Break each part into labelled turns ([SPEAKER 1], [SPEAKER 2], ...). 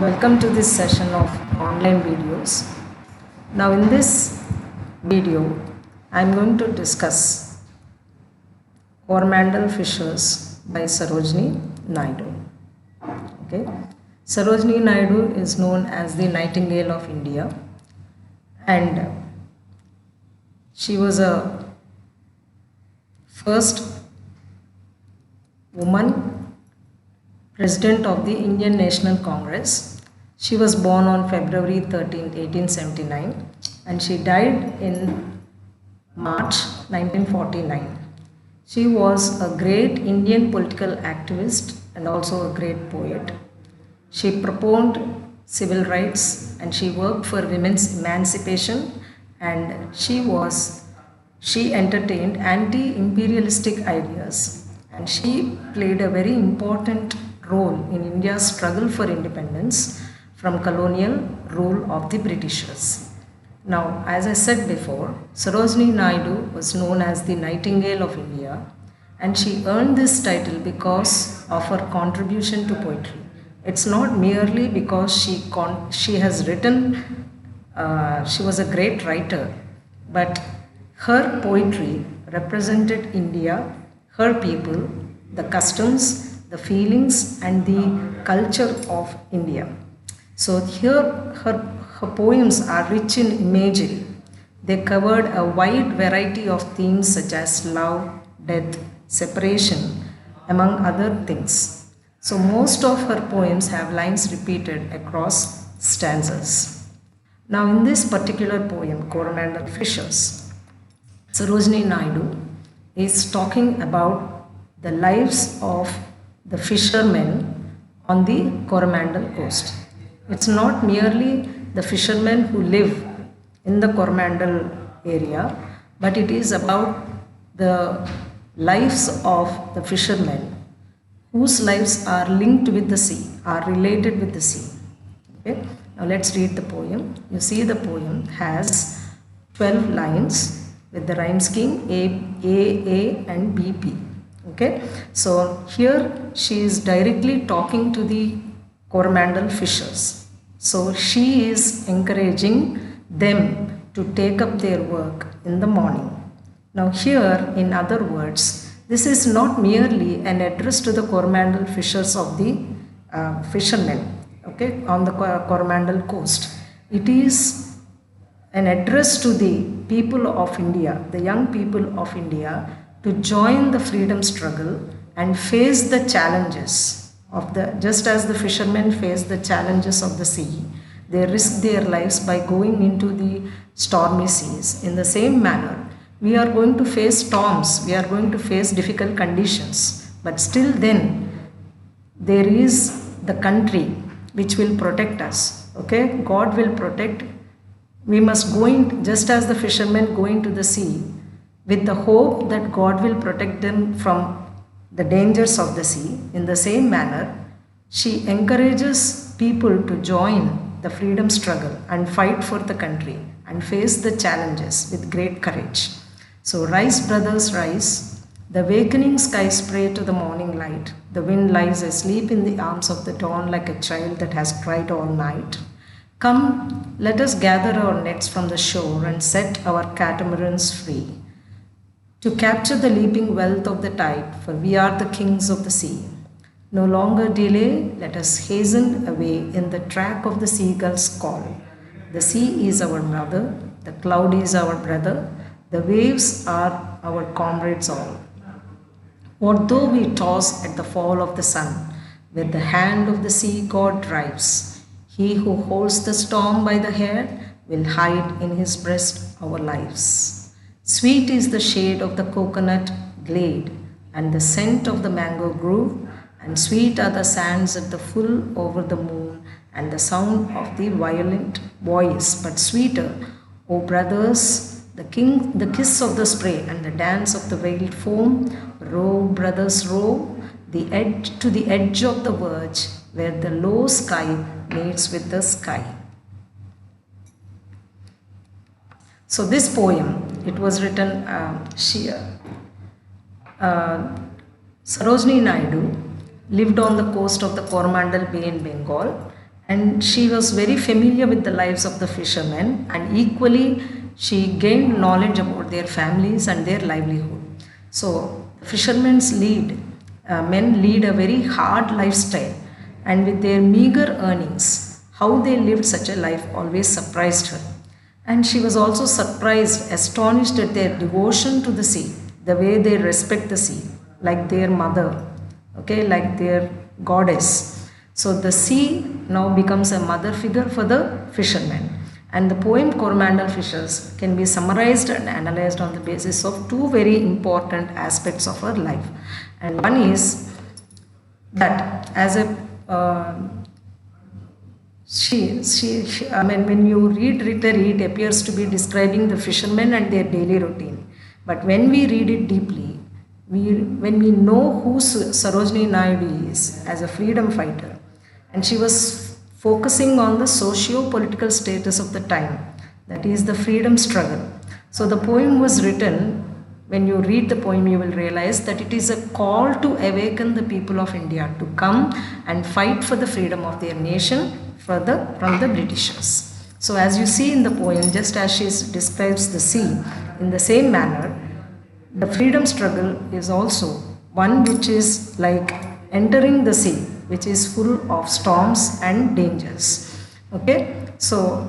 [SPEAKER 1] Welcome to this session of online videos. Now in this video, I am going to discuss Coromandel Fishers by Sarojini Naidu. Okay. Sarojini Naidu is known as the Nightingale of India, and she was a first woman President of the Indian National Congress. She was born on February 13, 1879, and she died in March 1949. She was a great Indian political activist and also a great poet. She proponed civil rights and she worked for women's emancipation, and she entertained anti-imperialistic ideas, and she played a very important role in India's struggle for independence from colonial rule of the Britishers. Now, as I said before, Sarojini Naidu was known as the Nightingale of India, and she earned this title because of her contribution to poetry. It's not merely because she has written, she was a great writer, but her poetry represented India, her people, the customs, the feelings and the culture of India. So here her poems are rich in imagery. They covered a wide variety of themes such as love, death, separation, among other things. So most of her poems have lines repeated across stanzas. Now in this particular poem, Coromandel Fishers, Sarojini Naidu is talking about the lives of the fishermen on the Coromandel coast. It's not merely the fishermen who live in the Coromandel area, but it is about the lives of the fishermen whose lives are linked with the sea, are related with the sea. Okay? Now let's read the poem. You see the poem has 12 lines with the rhyme scheme A, and BP. Okay, so here she is directly talking to the Coromandel fishers. So she is encouraging them to take up their work in the morning. Now here, in other words, this is not merely an address to the Coromandel fishers of the fishermen, okay, on the Coromandel coast. It is an address to the people of India, the young people of India, to join the freedom struggle and face the challenges of just as the fishermen face the challenges of the sea. They risk their lives by going into the stormy seas. In the same manner, we are going to face storms, we are going to face difficult conditions, but still then there is the country which will protect us. Okay, God will protect. We must go in just as the fishermen go into the sea, with the hope that God will protect them from the dangers of the sea. In the same manner, she encourages people to join the freedom struggle and fight for the country and face the challenges with great courage. So rise, brothers, rise. The awakening skies pray to the morning light. The wind lies asleep in the arms of the dawn like a child that has cried all night. Come, let us gather our nets from the shore and set our catamarans free, to capture the leaping wealth of the tide, for we are the kings of the sea. No longer delay, let us hasten away in the track of the seagull's call. The sea is our mother, the cloud is our brother, the waves are our comrades all. What though we toss at the fall of the sun, with the hand of the sea God drives, he who holds the storm by the hair will hide in his breast our lives. Sweet is the shade of the coconut glade, and the scent of the mango grove, and sweet are the sands at the full over the moon, and the sound of the violent voice, but sweeter, O brothers, the kiss of the spray and the dance of the veiled foam. Row, brothers, row, to the edge of the verge, where the low sky meets with the sky. So this poem, it was written, Sarojini Naidu lived on the coast of the Coromandel Bay in Bengal, and she was very familiar with the lives of the fishermen, and equally she gained knowledge about their families and their livelihood. So men lead a very hard lifestyle, and with their meager earnings, how they lived such a life always surprised her. And she was also surprised, astonished at their devotion to the sea, the way they respect the sea, like their mother, okay, like their goddess. So the sea now becomes a mother figure for the fishermen. And the poem Coromandel Fishes can be summarized and analyzed on the basis of two very important aspects of her life. And one is that as a I mean, when you read literary, it appears to be describing the fishermen and their daily routine. But when we read it deeply, when we know who Sarojini Naidu is as a freedom fighter, and she was focusing on the socio-political status of the time, that is the freedom struggle. So the poem was written, when you read the poem you will realize that it is a call to awaken the people of India to come and fight for the freedom of their nation from the Britishers. So as you see in the poem, just as she describes the sea, in the same manner, the freedom struggle is also one which is like entering the sea, which is full of storms and dangers. Okay, so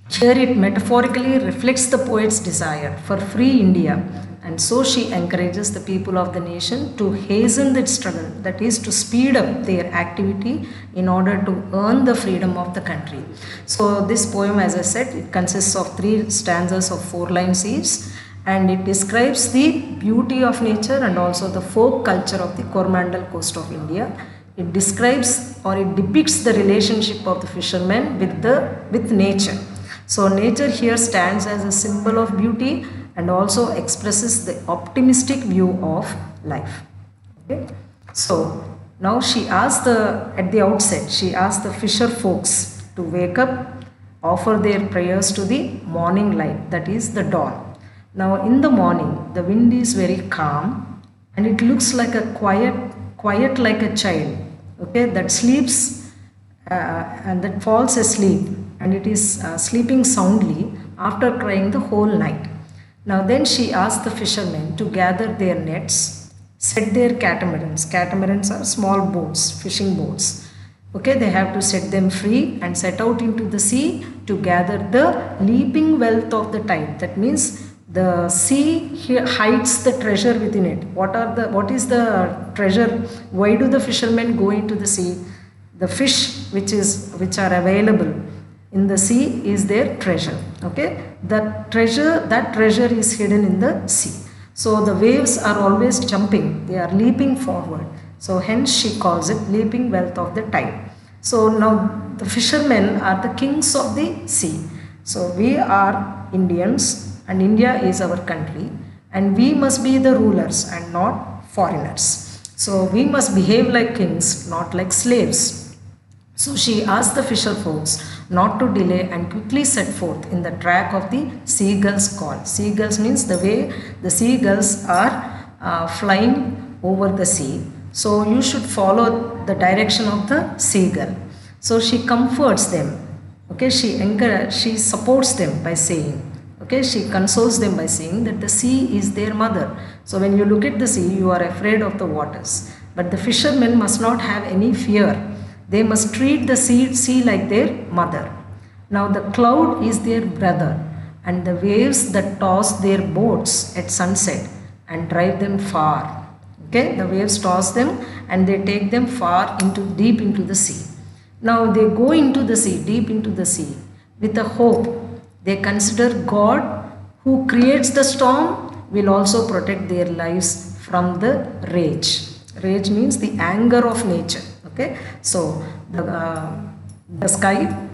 [SPEAKER 1] here it metaphorically reflects the poet's desire for free India, and so she encourages the people of the nation to hasten that struggle, that is to speed up their activity in order to earn the freedom of the country. So this poem, as I said, it consists of 3 stanzas of 4 lines each, and it describes the beauty of nature and also the folk culture of the Coromandel coast of India. It describes or it depicts the relationship of the fishermen with nature. So nature here stands as a symbol of beauty and also expresses the optimistic view of life. Okay? So now at the outset, she asked the fisher folks to wake up, offer their prayers to the morning light, that is the dawn. Now in the morning, the wind is very calm and it looks like a quiet like a child, okay, that sleeps and that falls asleep, and it is sleeping soundly after crying the whole night. Now then she asked the fishermen to gather their nets, set their catamarans. Catamarans are small boats, fishing boats. Okay, they have to set them free and set out into the sea to gather the leaping wealth of the tide. That means the sea hides the treasure within it. What is the treasure? Why do the fishermen go into the sea? The fish which are available in the sea is their treasure. Okay, that treasure is hidden in the sea. So the waves are always jumping, they are leaping forward. So hence she calls it leaping wealth of the tide. So now the fishermen are the kings of the sea. So we are Indians and India is our country, and we must be the rulers and not foreigners. So we must behave like kings, not like slaves. So she asked the fisher folks not to delay and quickly set forth in the track of the seagull's call. Seagulls means the way the seagulls are flying over the sea. So you should follow the direction of the seagull. So she comforts them. Okay, she supports them by saying, okay, she consoles them by saying that the sea is their mother. So when you look at the sea, you are afraid of the waters. But the fishermen must not have any fear. They must treat the sea like their mother. Now the cloud is their brother, and the waves that toss their boats at sunset and drive them far. Okay, the waves toss them and they take them deep into the sea. Now they go into the sea, deep into the sea, with a hope. They consider God, who creates the storm, will also protect their lives from the rage. Rage means the anger of nature. Okay, so the sky,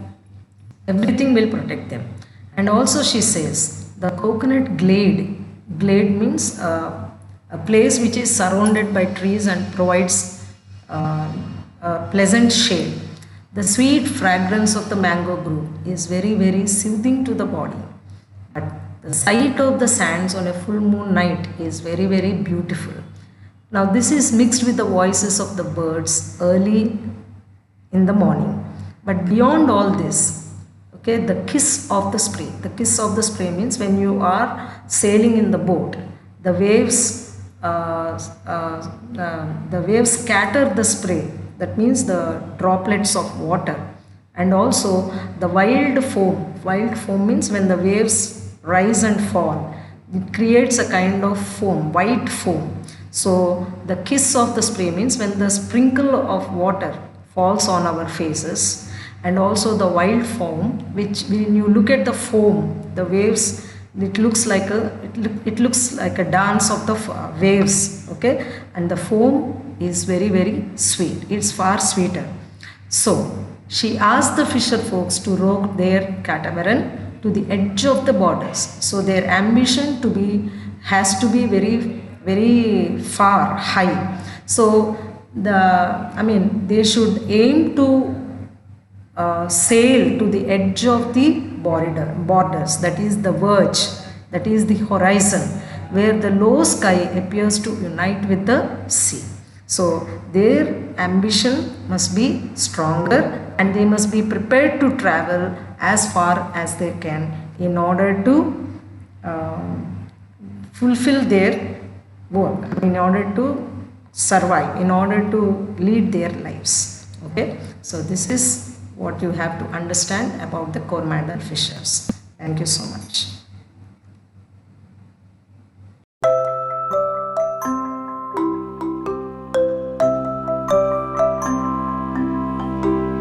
[SPEAKER 1] everything will protect them. And also she says the coconut glade means a place which is surrounded by trees and provides a pleasant shade. The sweet fragrance of the mango grove is very, very soothing to the body. But the sight of the sands on a full moon night is very, very beautiful. Now this is mixed with the voices of the birds early in the morning. But beyond all this, okay, the kiss of the spray. The kiss of the spray means when you are sailing in the boat, the waves, the waves scatter the spray. That means the droplets of water, and also the wild foam. Wild foam means when the waves rise and fall, it creates a kind of foam, white foam. So the kiss of the spray means when the sprinkle of water falls on our faces, and also the wild foam, which when you look at the foam, the waves, it looks like a dance of the waves, okay, and the foam is very very sweet. It's far sweeter. So she asked the fisher folks to row their catamaran to the edge of the borders. So their ambition has to be very very far high. So they should aim to sail to the edge of the borders, that is the verge, that is the horizon, where the low sky appears to unite with the sea. So their ambition must be stronger, and they must be prepared to travel as far as they can in order to fulfill their work, in order to survive, in order to lead their lives. Okay, so this is what you have to understand about the coromandel fishers. Thank you so much.